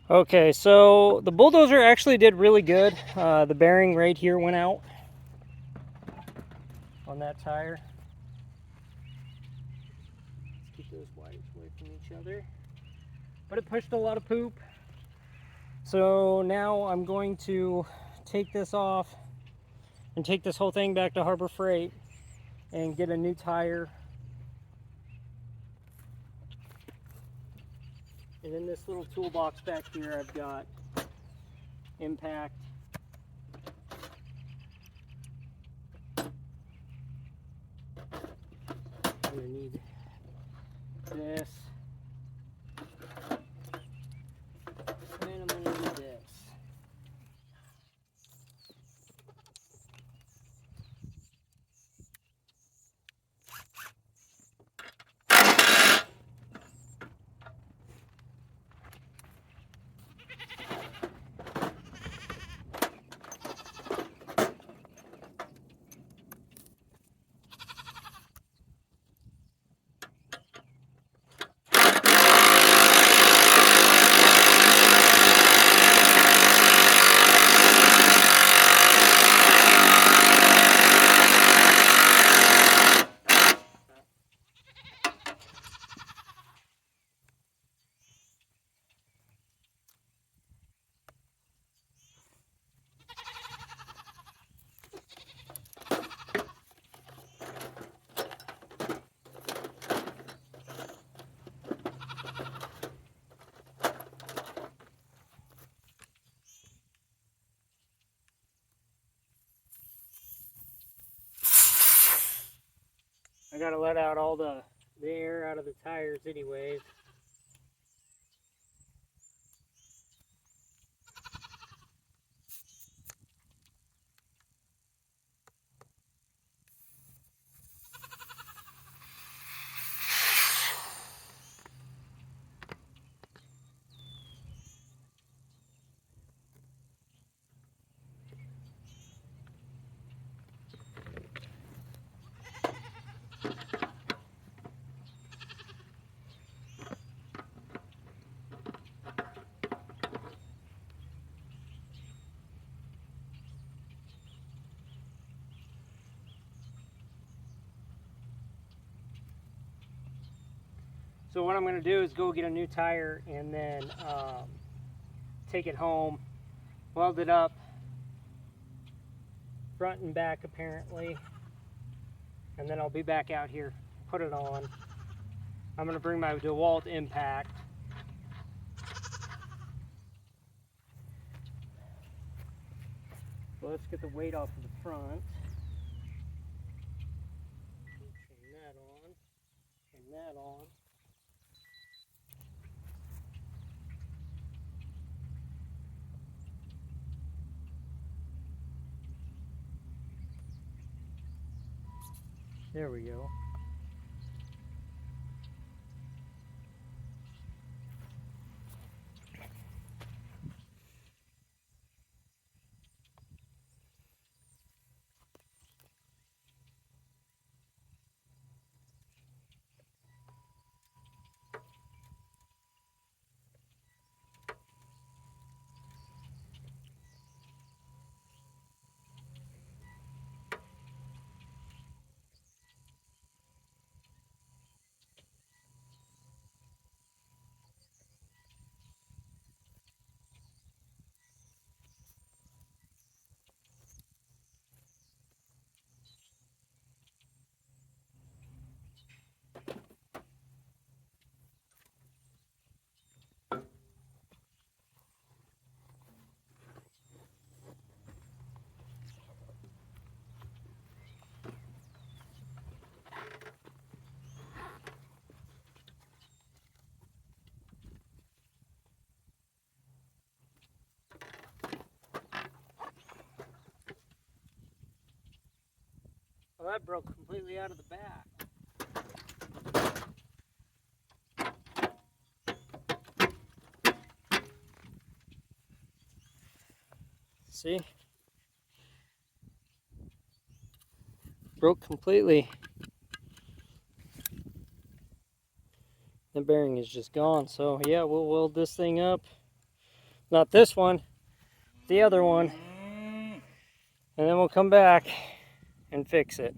Okay, so the bulldozer actually did really good. The bearing right here went out on that tire. Let's keep those wires away from each other. But it pushed a lot of poop. So now I'm going to take this off and take this whole thing back to Harbor Freight and get a new tire. And in this little toolbox back here, I've got impact. I'm gonna need this. And I'm gonna need this. I gotta let out all the air out of the tires anyways. So what I'm gonna do is go get a new tire and then take it home, weld it up, front and back apparently, and then I'll be back out here, put it on. I'm gonna bring my DeWalt Impact. So let's get the weight off of the front. Turn that on, turn that on. There we go. Well, that broke completely out of the back. See? Broke completely. The bearing is just gone. So yeah, we'll weld this thing up, Not this one, the other one. And then we'll come back and fix it.